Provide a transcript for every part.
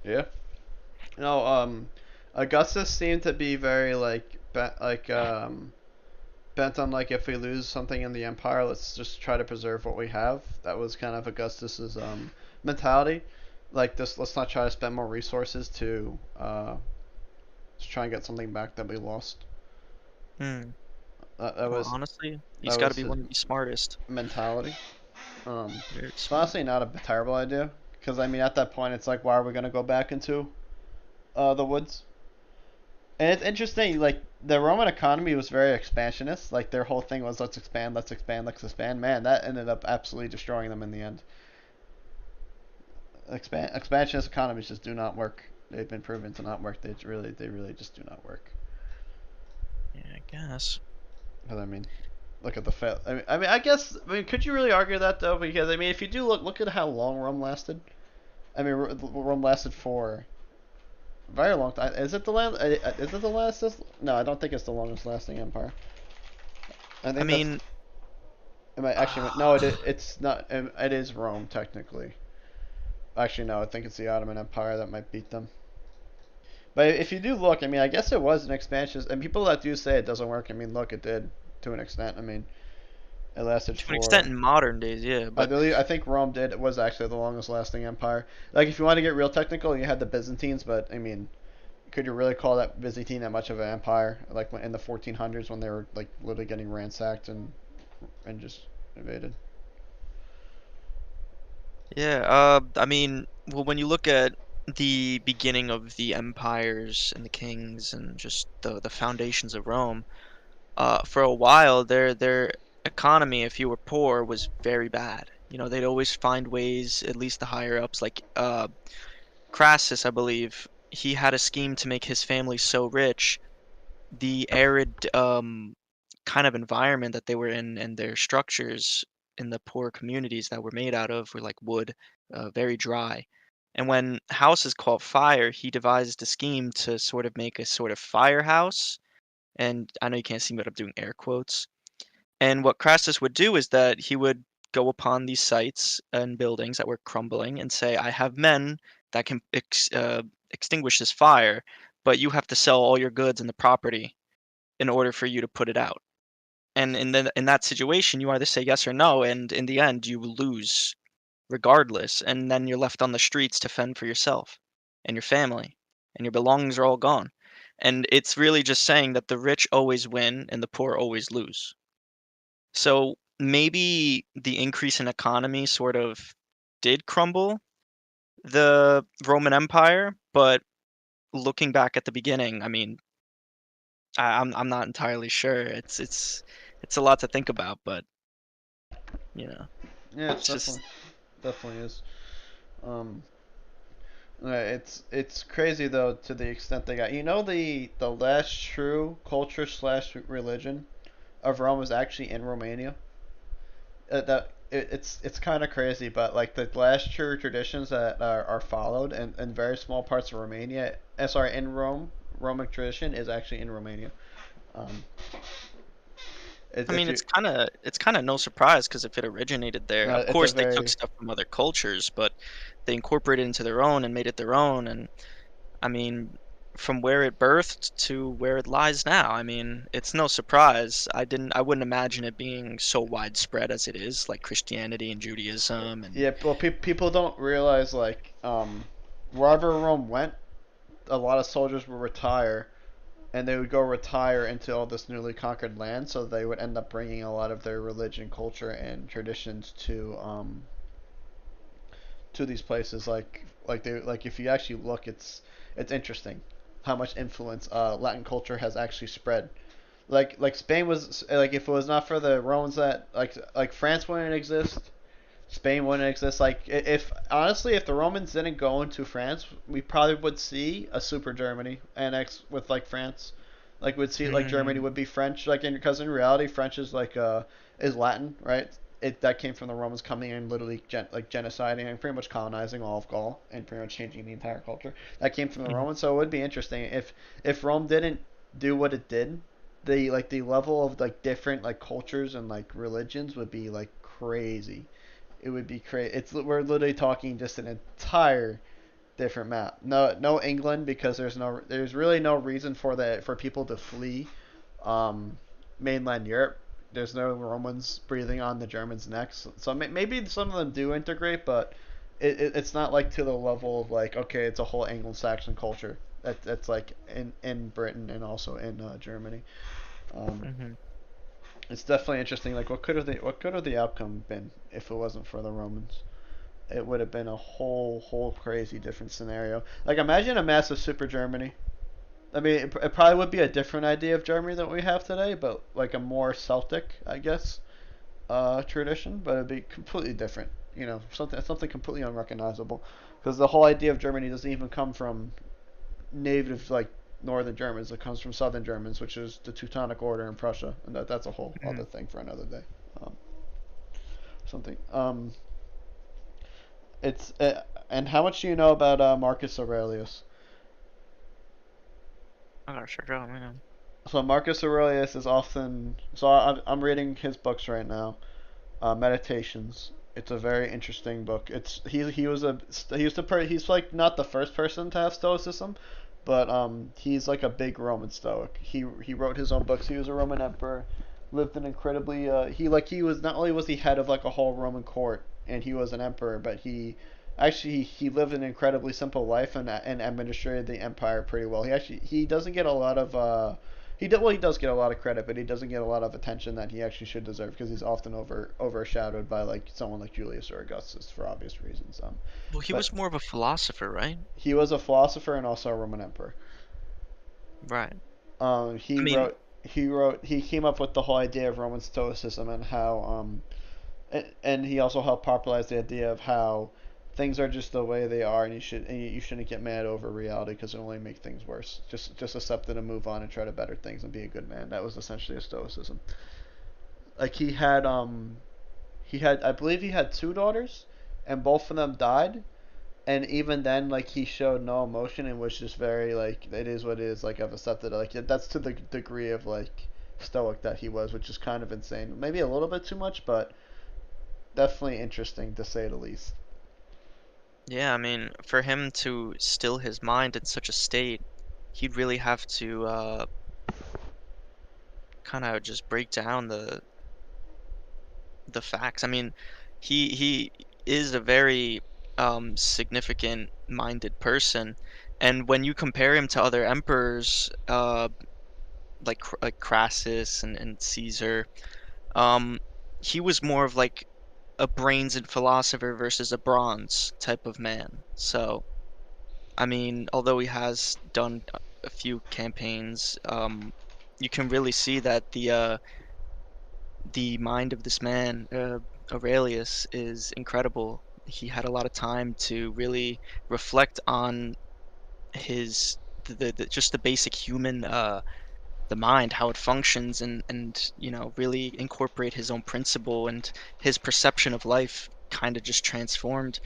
Yeah. No, Augustus seemed to be very like bent on like if we lose something in the empire, let's just try to preserve what we have. That was kind of Augustus's mentality. Like this, let's not try to spend more resources to try and get something back that we lost. Hmm. That, that Well, was honestly, that he's got to was be his one of the smartest. mentality. Very It's smart. honestly not a terrible idea because I mean at that point it's like why are we gonna go back into the woods? And it's interesting, like the Roman economy was very expansionist. Like their whole thing was let's expand, let's expand, let's expand. Man, that ended up absolutely destroying them in the end. Expansionist economies just do not work. They've been proven to not work. They really just do not work. Yeah, I guess. Because I mean, look at the fail. I guess. I mean, could you really argue that though? Because I mean, if you do look at how long Rome lasted. I mean, Rome lasted for a very long time. Is it the last? Is it the last? No, I don't think it's the longest lasting empire. I I think that's mean, it might actually no, it's not. It is Rome technically. Actually, no, I think it's the Ottoman Empire that might beat them. But if you do look, I mean, I guess it was an expansion. And people that do say it doesn't work, I mean, look, it did to an extent. I mean, it lasted to an extent for. in modern days, yeah, I but believe I think Rome did it was actually the longest lasting empire. Like if you want to get real technical, you had the Byzantines, but I mean, could you really call that Byzantine that much of an empire? Like in the 1400s when they were like literally getting ransacked and just invaded. yeah, I mean, well, when you look at the beginning of the empires and the kings and just the foundations of Rome, for a while their economy, if you were poor, was very bad. You know, they'd always find ways, at least the higher ups, like Crassus, I believe, he had a scheme to make his family so rich, the arid kind of environment that they were in and their structures in the poor communities that were made out of were like wood, very dry. And when houses caught fire, he devised a scheme to sort of make a sort of firehouse. And I know you can't see me, but I'm doing air quotes. And what Crassus would do is that he would go upon these sites and buildings that were crumbling and say, I have men that can extinguish this fire, but you have to sell all your goods and the property in order for you to put it out. And in that situation, you either say yes or no, and in the end, you lose regardless. And then you're left on the streets to fend for yourself and your family, and your belongings are all gone. And it's really just saying that the rich always win and the poor always lose. So maybe the increase in economy sort of did crumble the Roman Empire, but looking back at the beginning, I mean, I'm not entirely sure. It's a lot to think about, but you know, Yeah, it's it's just definitely is. Um, it's crazy though to the extent they got. You know the last true culture slash religion of Rome was actually in Romania. It's kind of crazy, but like the last true traditions that are followed in very small parts of Romania, sorry, in Rome, Roman tradition is actually in Romania. Um, I if mean, you, it's kind of no surprise because if it originated there, of it's a course they took very stuff from other cultures, but they incorporated it into their own and made it their own. And I mean, from where it birthed to where it lies now, I mean, it's no surprise. I wouldn't imagine it being so widespread as it is, like Christianity and Judaism and yeah. Well, people don't realize like wherever Rome went, a lot of soldiers would retire and they would go retire into all this newly conquered land, so they would end up bringing a lot of their religion, culture, and traditions to these places. Like if you actually look, it's interesting how much influence Latin culture has actually spread. Like Spain was like if it was not for the Romans that like France wouldn't exist. Spain wouldn't exist. Like if honestly, if the Romans didn't go into France, we probably would see a super Germany annex with like France. Like we'd see like Germany mm, would be French. Like because in reality, French is like is Latin, right? It that came from the Romans coming in, literally like genociding and pretty much colonizing all of Gaul and pretty much changing the entire culture. That came from the mm. Romans, so it would be interesting if Rome didn't do what it did. The level of like different like cultures and like religions would be like crazy. It would be crazy. We're literally talking just an entire different map. No England because there's really no reason for people to flee um, mainland Europe. There's no Romans breathing on the Germans' necks. So maybe some of them do integrate, but it's not like to the level of like okay, it's a whole Anglo-Saxon culture that's like in Britain and also in Germany. Um, Hmm. it's definitely interesting. Like what could have the outcome been if it wasn't for the Romans? It would have been a whole crazy different scenario. Like imagine a massive super Germany. I mean, it probably would be a different idea of Germany than we have today, but like a more Celtic, I guess, tradition. But it'd be completely different. Something completely unrecognizable, because the whole idea of Germany doesn't even come from native like Northern Germans. It comes from Southern Germans, which is the Teutonic Order in Prussia, and that's a whole other Hmm. thing for another day. Um, something. It's and how much do you know about Marcus Aurelius? I gotta check it out, man. So Marcus Aurelius is often so I'm reading his books right now. Meditations. It's a very interesting book. He was a he was he's like not the first person to have Stoicism, but he's like a big Roman Stoic. He wrote his own books. He was a Roman emperor, lived an incredibly he was not only was he head of like a whole Roman court and he was an emperor, but he lived an incredibly simple life and administrated the empire pretty well. He doesn't get a lot of he does get a lot of credit, but he doesn't get a lot of attention that he actually should deserve because he's often overshadowed by like someone like Julius or Augustus for obvious reasons. Well, he But was more of a philosopher, right? he was a philosopher and also a Roman emperor. Right. Um, I he mean, wrote he came up with the whole idea of Roman Stoicism and how and he also helped popularize the idea of how things are just the way they are, and you shouldn't get mad over reality because it only make things worse. Just accept it and move on and try to better things and be a good man. That was essentially a stoicism. Like he had I believe he had two daughters, and both of them died. And even then, like he showed no emotion and was just very like it is what it is. Like I've accepted it. Like that's to the degree of like stoic that he was, which is kind of insane. Maybe a little bit too much, but definitely interesting to say the least. yeah, I mean, for him to still his mind in such a state, he'd really have to kind of just break down the facts. I mean, he is a very significant minded person, and when you compare him to other emperors, like Crassus and Caesar, um, he was more of like a brains and philosopher versus a bronze type of man. So, I mean, although he has done a few campaigns, you can really see that the mind of this man, Aurelius, is incredible. He had a lot of time to really reflect on his just the basic human the mind, how it functions, and really incorporate his own principle, and his perception of life kind of just transformed.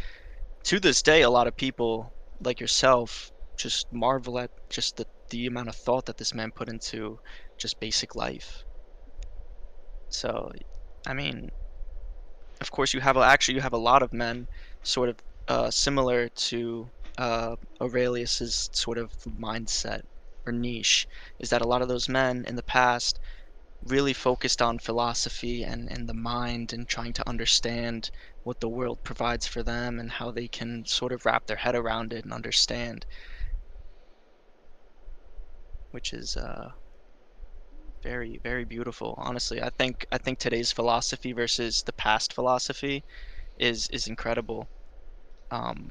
To this day, a lot of people like yourself just marvel at just the amount of thought that this man put into just basic life. So, I mean, of course, you have a lot of men sort of similar to Aurelius's sort of mindset or niche, is that a lot of those men in the past really focused on philosophy and the mind and trying to understand what the world provides for them and how they can sort of wrap their head around it and understand, which is very, very beautiful. Honestly, I think today's philosophy versus the past philosophy is incredible. Um,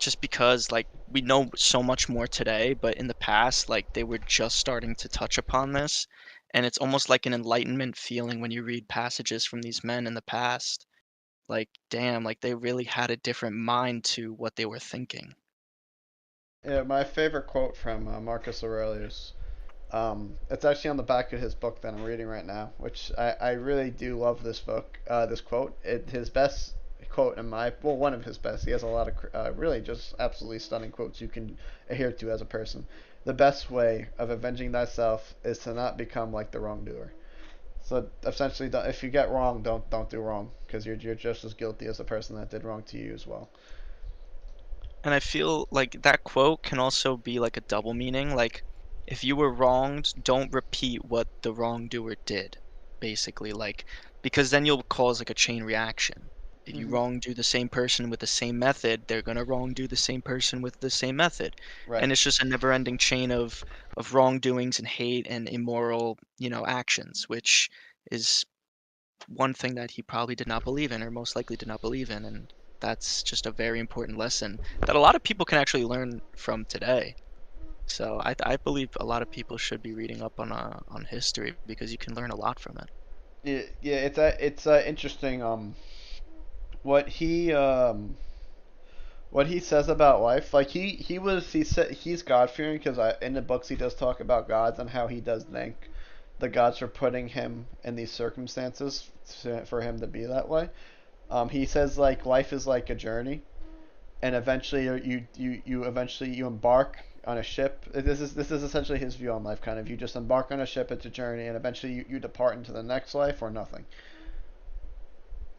just because like we know so much more today, but in the past, like they were just starting to touch upon this, and it's almost like an enlightenment feeling when you read passages from these men in the past. Like, damn, like they really had a different mind to what they were thinking. Yeah, my favorite quote from Marcus Aurelius. It's actually on the back of his book that I'm reading right now, which I really do love this book. This quote, his best quote in my one of his best. He has a lot of really just absolutely stunning quotes you can adhere to as a person. The best way of avenging thyself is to not become like the wrongdoer. So essentially, if you get wrong, don't do wrong because you're just as guilty as the person that did wrong to you as well. And I feel like that quote can also be like a double meaning. Like, if you were wronged, don't repeat what the wrongdoer did, basically. Like, because then you'll cause like a chain reaction. If you Hmm. wrongdo the same person with the same method, they're gonna wrongdo the same person with the same method. Right. And it's just a never-ending chain of wrongdoings and hate and immoral, actions, which is one thing that he probably did not believe in, or most likely did not believe in, and that's just a very important lesson that a lot of people can actually learn from today. So I believe a lot of people should be reading up on history because you can learn a lot from it. Yeah, yeah. It's interesting. What he what he says about life. Like he said he's God fearing because in the books he does talk about gods and how he does thank the gods for putting him in these circumstances for him to be that way. He says like life is like a journey, and eventually you eventually you embark on a ship. This is essentially his view on life. Kind of, you just embark on a ship. It's a journey, and eventually you depart into the next life or nothing.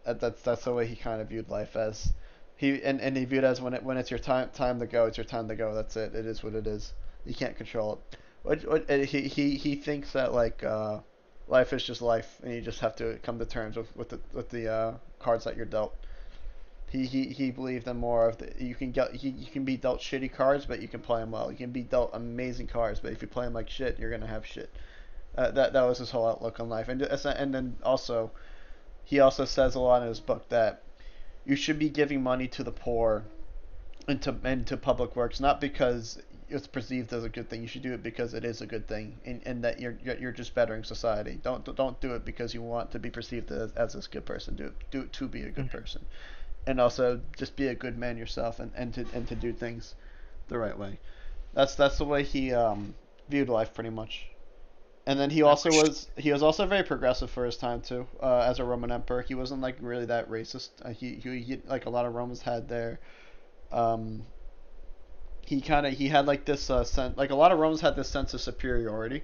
That's the way he kind of viewed life as. And he viewed it as when it's your time to go. It's your time to go. That's it. It is what it is. You can't control it. He thinks that like life is just life, and you just have to come to terms with the cards that you're dealt. He believed in more of the you can be dealt shitty cards, but you can play them well. You can be dealt amazing cards, but if you play them like shit, you're gonna have shit. That was his whole outlook on life, and then also he also says a lot in his book that you should be giving money to the poor and to public works, not because it's perceived as a good thing. You should do it because it is a good thing, and that you're just bettering society. Don't do it because you want to be perceived as this good person. Do it to be a good Hmm. person, and also just be a good man yourself, and to do things the right way. That's the way he viewed life pretty much. And then I wish. he was also very progressive for his time too. As a Roman emperor, he wasn't like really that racist. He like a lot of Romans had their um, he had like this sense, like a lot of Romans had this sense of superiority.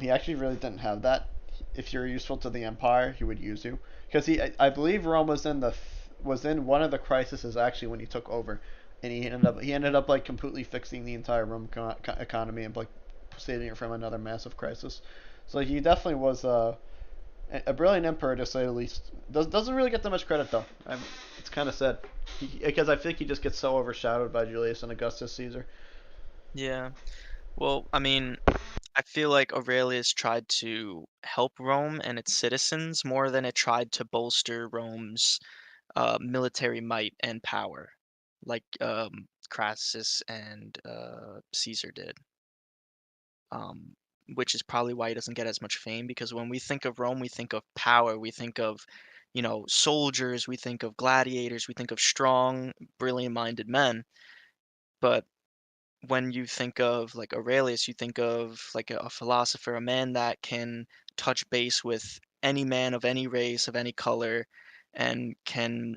He actually really didn't have that. If you're useful to the empire, he would use you because I believe Rome was in one of the crises actually when he took over, and he ended up like completely fixing the entire Rome economy and like saving it from another massive crisis. So he definitely was a brilliant emperor to say the least. Doesn't really get that much credit though. It's kind of sad because I think he just gets so overshadowed by Julius and Augustus Caesar. Yeah. Well, I mean, I feel like Aurelius tried to help Rome and its citizens more than it tried to bolster Rome's military might and power, like Crassus and Caesar did. um, which is probably why he doesn't get as much fame because when we think of Rome, we think of power, we think of, soldiers, we think of gladiators, we think of strong, brilliant-minded men. But when you think of like Aurelius, you think of like a philosopher, a man that can touch base with any man of any race, of any color, and can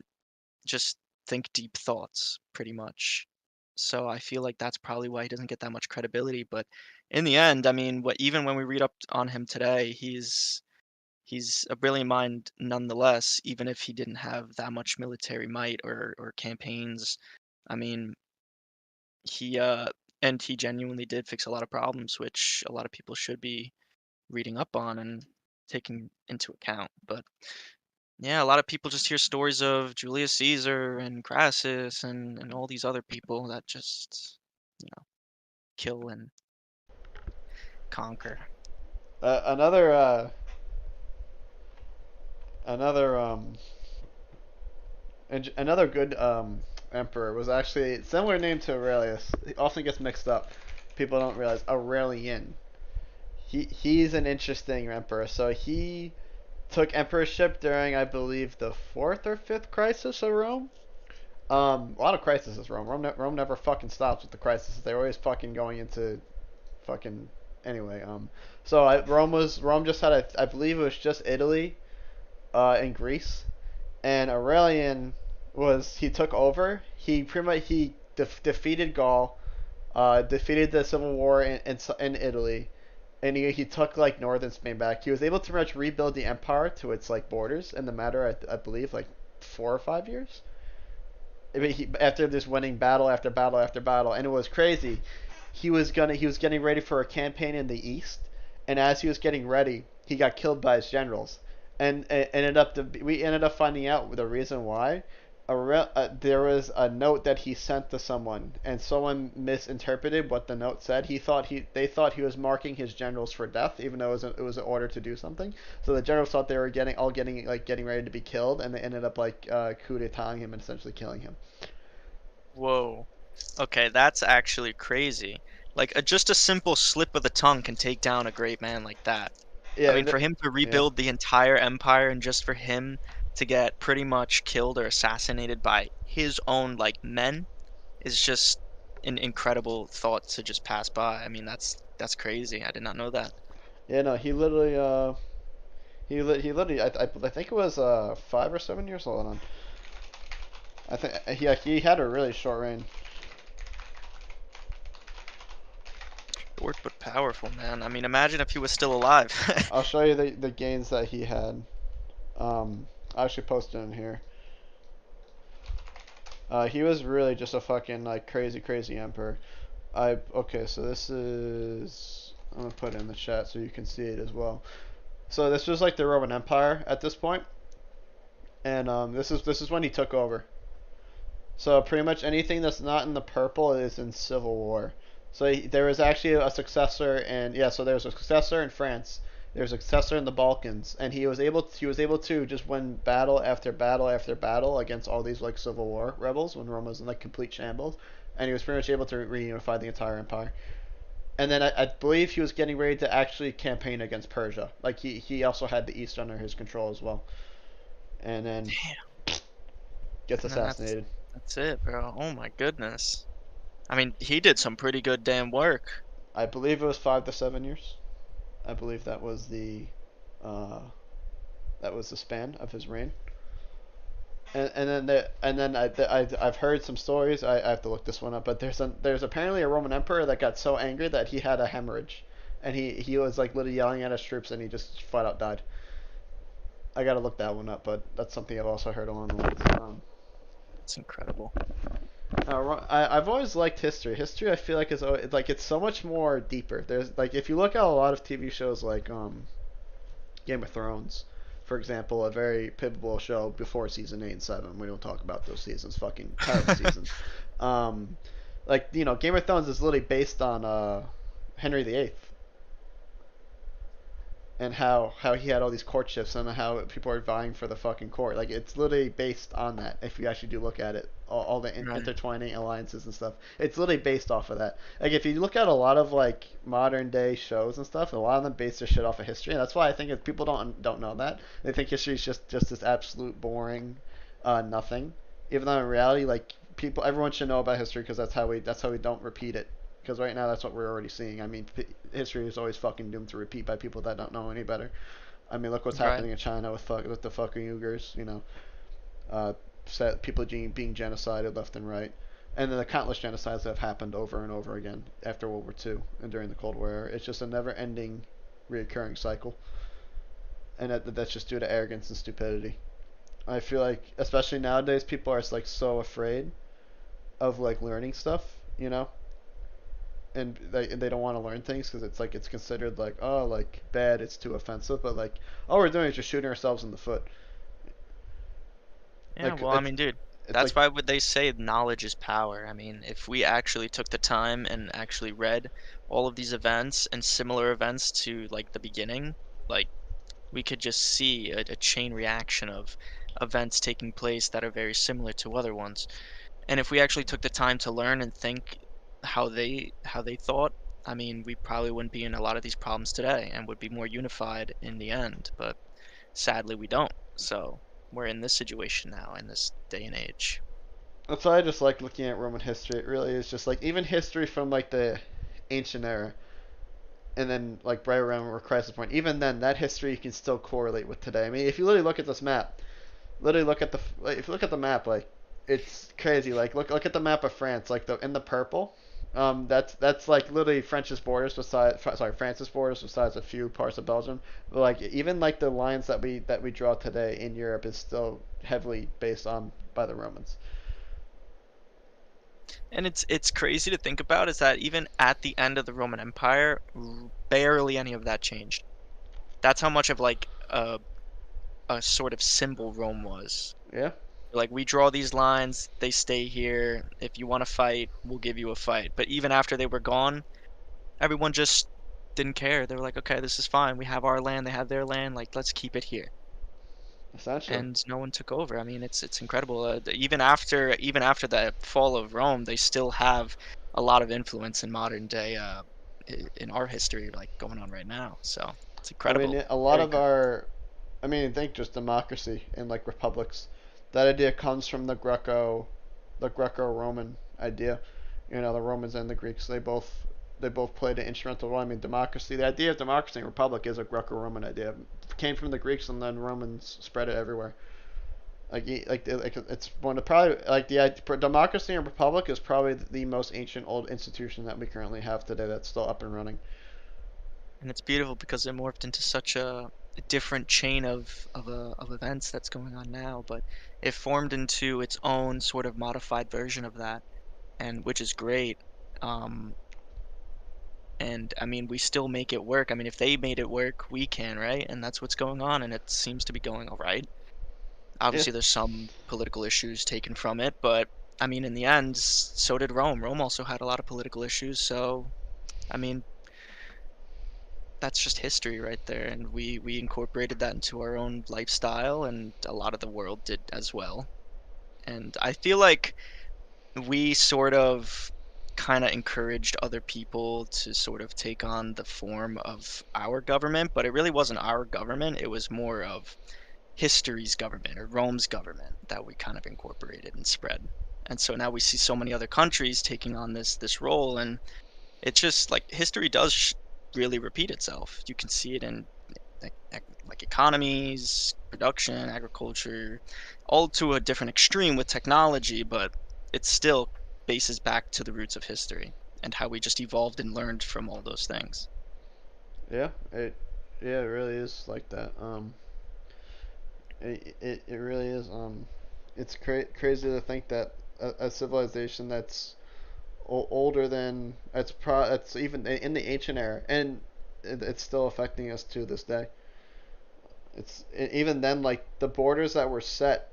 just think deep thoughts, pretty much. So I feel like that's probably why he doesn't get that much credibility. But in the end, I mean, what even when we read up on him today, he's a brilliant mind nonetheless, even if he didn't have that much military might or campaigns. I mean, he and he genuinely did fix a lot of problems, which a lot of people should be reading up on and taking into account. But yeah, a lot of people just hear stories of Julius Caesar and Crassus and all these other people that just, you know, kill and conquer. Another another another good emperor was actually a similar name to Aurelius. He often gets mixed up. People don't realize Aurelian. He's an interesting emperor. So he took emperorship during I believe the fourth or fifth crisis of Rome. A lot of crises Rome. Rome never fucking stops with the crises. They're always fucking going into fucking anyway. Rome just had I believe it was just Italy, and Greece, and Aurelian he took over. He pretty much he defeated Gaul, defeated the civil war in Italy, and he took like northern Spain back. He was able to pretty much rebuild the empire to its like borders in the matter I believe like 4 or 5 years. after this winning battle after battle after battle, and it was crazy. He was getting ready for a campaign in the east, and as he was getting ready, he got killed by his generals, and we ended up finding out the reason why. There was a note that he sent to someone, and someone misinterpreted what the note said. They thought he was marking his generals for death, even though it was an order to do something. So the generals thought they were getting ready to be killed, and they ended up coup d'étating him and essentially killing him. Whoa. Okay, that's actually crazy. Like just a simple slip of the tongue can take down a great man like that. I Yeah, mean, for him to yeah. rebuild the entire empire and just for him to get pretty much killed or assassinated by his own like men is just an incredible thought to just pass by. I mean, that's crazy. I did not know that. Yeah, no, he literally I think it was 5 or 7 years old. On I think he had a really short reign. Short but powerful, man. I mean, imagine if he was still alive. I'll show you the gains that he had. I actually posted in here. He was really just a fucking like crazy emperor. Okay, so this is I'm gonna put it in the chat so you can see it as well. So this was like the Roman Empire at this point, and this is when he took over. So pretty much anything that's not in the purple is in civil war. So there was actually a successor, and yeah, so there was a successor in France. There was a successor in the Balkans, and he was able to just win battle after battle after battle against all these like civil war rebels when Rome was in like complete shambles, and he was pretty much able to reunify the entire empire. And then I believe he was getting ready to actually campaign against Persia. Like he also had the east under his control as well, and then Damn. gets And then assassinated. that's it, bro. Oh my goodness. I mean, he did some pretty good damn work. I believe it was 5 to 7 years. I believe uh, that was the span of his reign. I've heard some stories. I have to look this one up, but there's apparently a Roman emperor that got so angry that he had a hemorrhage, and he was like literally yelling at his troops, and he just flat out died. I gotta look that one up, but that's something I've also heard along the lines. It's incredible. I've always liked history. History, I feel like it's so much more deeper. There's like if you look at a lot of TV shows like Game of Thrones, for example, a very pivotal show before season 8 and 7. We don't talk about those seasons. Fucking terrible seasons. Um, like Game of Thrones is literally based on Henry VIII and how he had all these courtships and how people are vying for the fucking court. Like it's literally based on that. If you actually do look at it, all the Right. intertwining alliances and stuff, it's literally based off of that. Like if you look at a lot of like modern day shows and stuff, a lot of them base their shit off of history, and that's why I think if people don't know that, they think history is just this absolute boring, nothing. Even though in reality, like everyone should know about history because that's how we don't repeat it because right now that's what we're already seeing. I mean, history is always fucking doomed to repeat by people that don't know any better. I mean, look what's Right. happening in China with the fucking Uyghurs. Uh, people being genocided left and right, and then the countless genocides that have happened over and over again after World War II and during the Cold War. It's just a never-ending, reoccurring cycle, and that's just due to arrogance and stupidity. I feel like, especially nowadays, people are like so afraid of like learning stuff, and they don't want to learn things because it's considered like oh like bad, it's too offensive, but like all we're doing is just shooting ourselves in the foot. Yeah, Like well, I mean, dude, it's that's like why would they say knowledge is power. I mean, if we actually took the time and actually read all of these events and similar events to like the beginning, like we could just see a chain reaction of events taking place that are very similar to other ones. And if we actually took the time to learn and think how they thought, I mean, we probably wouldn't be in a lot of these problems today and would be more unified in the end. But sadly, we don't. So we're in this situation now in this day and age. that's why I just like looking at Roman history. It really is just like even history from like the ancient era, and then like right around where Crisis Point. Even then, that history you can still correlate with today. I mean, if you literally look at this map, literally look at if you look at the map, like it's crazy. Like look at the map of France, like the in the purple. That's like literally French's borders besides France's borders besides a few parts of Belgium. But like even like the lines that we draw today in Europe is still heavily based on by the Romans. And it's crazy to think about is that even at the end of the Roman Empire, barely any of that changed. That's how much of like a sort of symbol Rome was. Yeah, Like we draw these lines, they stay here. If you want to fight, we'll give you a fight. But even after they were gone, everyone just didn't care. They were like, okay, this is fine. We have our land, they have their land. Like let's keep it here. essentially. And no one took over. I mean, it's incredible. Even after the fall of Rome, they still have a lot of influence in modern day in our history, like going on right now. So it's I mean, incredible, a lot very of incredible. our, I mean, think just democracy and like republics. That idea comes from the Greco-Roman idea. You know, the Romans and the Greeks, they both played an instrumental role. I mean, democracy, the idea of democracy and republic is a Greco-Roman idea. It came from the Greeks and then Romans spread it everywhere. Like it's one of probably like the democracy and republic is probably the most ancient old institution that we currently have today that's still up and running. And it's beautiful because it morphed into such a different chain of events that's going on now, but it formed into its own sort of modified version of that, and which is great. Um, and I mean, we still make it work. I mean, if they made it work, we can, right? And that's what's going on, and it seems to be going all right. Yeah, Obviously, there's some political issues taken from it, but I mean, in the end, so did Rome. Rome also had a lot of political issues, so I mean, that's just history right there, and we incorporated that into our own lifestyle, and a lot of the world did as well. And I feel like we sort of kind of encouraged other people to sort of take on the form of our government, but it really wasn't our government. It was more of history's government or Rome's government that we kind of incorporated and spread. And so now we see so many other countries taking on this role, and it's just like history does really repeat itself. You can see it in like economies, production, agriculture, all to a different extreme with technology, but it still bases back to the roots of history and how we just evolved and learned from all those things. yeah, yeah, it really is like that. It really is. It's crazy to think that a civilization that's older than it's even in the ancient era, and it's still affecting us to this day. Even then, like the borders that were set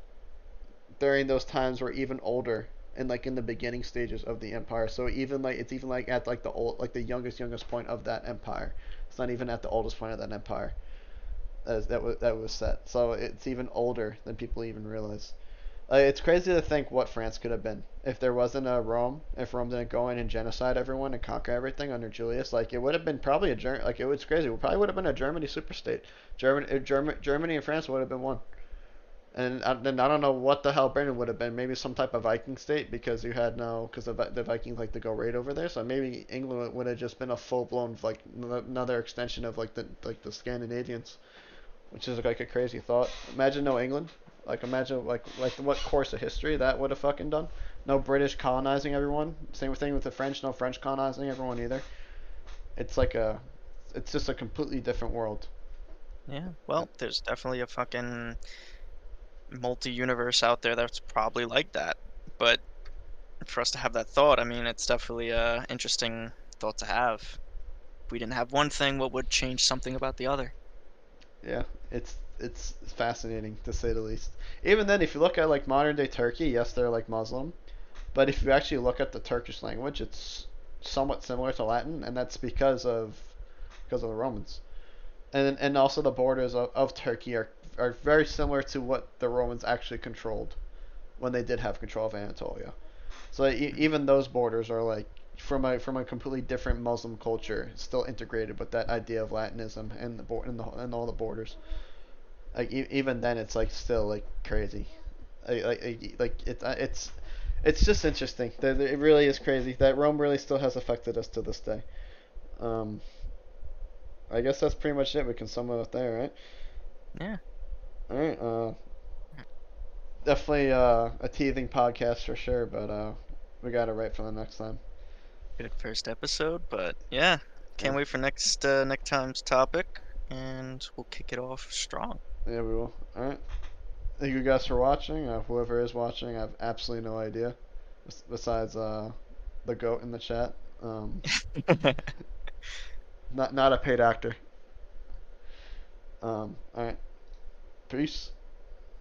during those times were even older and like in the beginning stages of the empire. So even like it's even like at like the old like the youngest point of that empire. It's not even at the oldest point of that empire as that was set. So it's even older than people even realize. It's crazy to think what France could have been if there wasn't a Rome. If Rome didn't go in and genocide everyone and conquer everything under Julius, like it would have been probably a like it was crazy. It probably would have been a Germany superstate. Germany and France would have been one. And then I don't know what the hell Britain would have been. Maybe some type of Viking state because you had no because the Vikings like to go right over there. So maybe England would have just been a full blown like another extension of like the Scandinavians, which is like a crazy thought. Imagine no England. Like imagine like what course of history that would have fucking done. No British colonizing everyone. Same thing with the French. No French colonizing everyone either. It's like it's just a completely different world. Yeah, well, there's definitely a fucking multi-universe out there that's probably like that. But for us to have that thought, I mean, it's definitely a interesting thought to have. If we didn't have one thing, what would change something about the other? Yeah, it's fascinating to say the least. Even then, if you look at like modern day Turkey, yes, they're like Muslim, but if you actually look at the Turkish language, it's somewhat similar to Latin, and that's because of the Romans. And also the borders of Turkey are very similar to what the Romans actually controlled when they did have control of Anatolia. So even those borders are like from a completely different Muslim culture, still integrated with that idea of Latinism and and all the borders. Like even then, it's like still like crazy. It's just interesting. It really is crazy that Rome really still has affected us to this day. Um, I guess that's pretty much it. We can sum it up there, right? Yeah, All right. Definitely a teething podcast for sure, but we got it right for the next time. good first episode, but yeah, Yeah, can't wait for next time's topic, and we'll kick it off strong. yeah, we will. All right. Thank you guys for watching. Whoever is watching, I have absolutely no idea. Besides the goat in the chat. Not a paid actor. All right. Peace.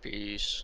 Peace.